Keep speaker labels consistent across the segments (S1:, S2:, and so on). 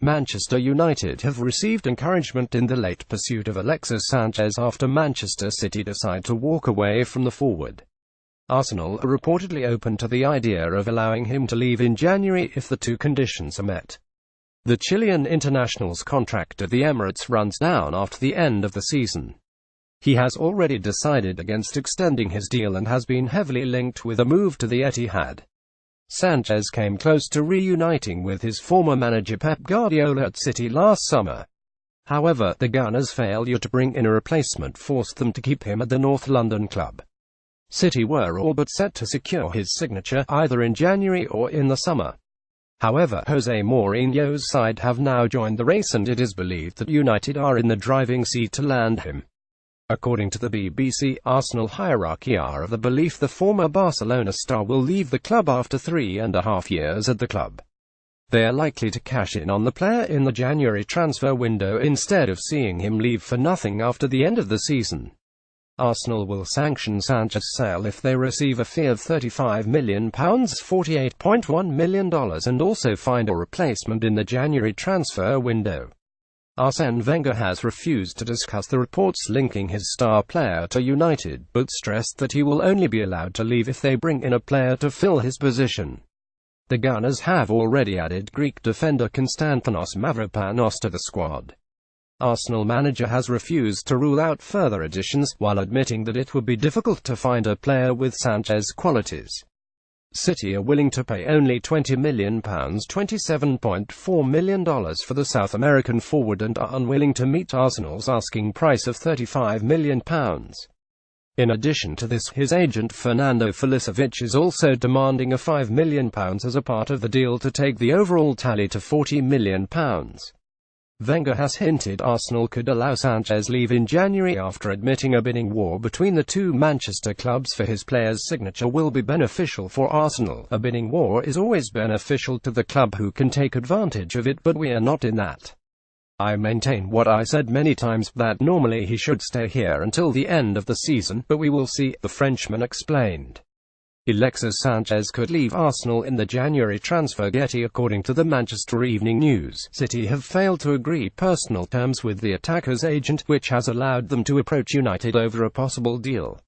S1: Manchester United have received encouragement in the late pursuit of Alexis Sanchez after Manchester City decide to walk away from the forward. Arsenal are reportedly open to the idea of allowing him to leave in January if the two conditions are met. The Chilean international's contract at the Emirates runs down after the end of the season. He has already decided against extending his deal and has been heavily linked with a move to the Etihad. Sanchez came close to reuniting with his former manager Pep Guardiola at City last summer. However, the Gunners' failure to bring in a replacement forced them to keep him at the North London club. City were all but set to secure his signature, either in January or in the summer. However, Jose Mourinho's side have now joined the race and it is believed that United are in the driving seat to land him. According to the BBC, Arsenal hierarchy are of the belief the former Barcelona star will leave the club after 3.5 years at the club. They are likely to cash in on the player in the January transfer window instead of seeing him leave for nothing after the end of the season. Arsenal will sanction Sanchez's sale if they receive a fee of £35 million $48.1 million and also find a replacement in the January transfer window. Arsene Wenger has refused to discuss the reports linking his star player to United, but stressed that he will only be allowed to leave if they bring in a player to fill his position. The Gunners have already added Greek defender Konstantinos Mavropanos to the squad. Arsenal manager has refused to rule out further additions, while admitting that it would be difficult to find a player with Sanchez's qualities. City are willing to pay only £20 million $27.4 million for the South American forward and are unwilling to meet Arsenal's asking price of £35 million. In addition to this, his agent Fernando Filicevic is also demanding a £5 million as a part of the deal to take the overall tally to £40 million. Wenger has hinted Arsenal could allow Sanchez leave in January after admitting a bidding war between the two Manchester clubs for his player's signature will be beneficial for Arsenal. A bidding war is always beneficial to the club who can take advantage of it, but we are not in that. I maintain what I said many times, that normally he should stay here until the end of the season, but we will see, the Frenchman explained. Alexis Sanchez could leave Arsenal in the January transfer Getty. According to the Manchester Evening News, City have failed to agree personal terms with the attacker's agent, which has allowed them to approach United over a possible deal.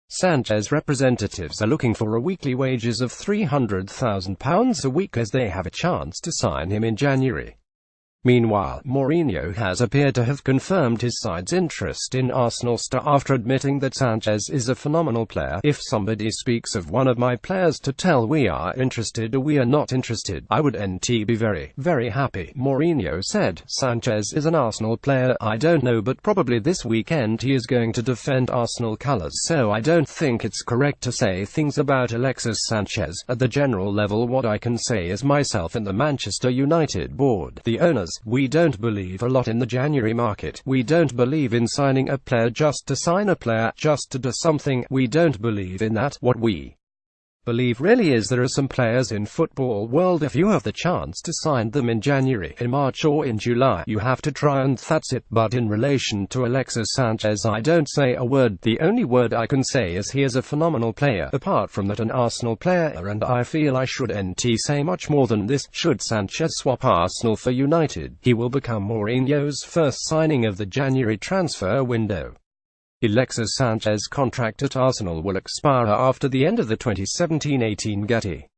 S1: Sanchez representatives are looking for a weekly wages of £300,000 a week as they have a chance to sign him in January. Meanwhile, Mourinho has appeared to have confirmed his side's interest in Arsenal star after admitting that Sanchez is a phenomenal player. If somebody speaks of one of my players to tell we are interested or we are not interested, I would be very, very happy, Mourinho said. Sanchez is an Arsenal player, I don't know, but probably this weekend he is going to defend Arsenal colours, so I don't think it's correct to say things about Alexis Sanchez. At the general level, what I can say is myself and the Manchester United board, the owners, we don't believe a lot in the January market. We don't believe in signing a player just to sign a player, just to do something. We don't believe in that. What we believe really is there are some players in football world, if you have the chance to sign them in January, in March or in July, you have to try, and that's it. But in relation to Alexis Sanchez, I don't say a word. The only word I can say is he is a phenomenal player. Apart from that, an Arsenal player, and I feel I should say much more than this. Should Sanchez swap Arsenal for United, he will become Mourinho's first signing of the January transfer window. Alexis Sanchez's contract at Arsenal will expire after the end of the 2017-18 Getty.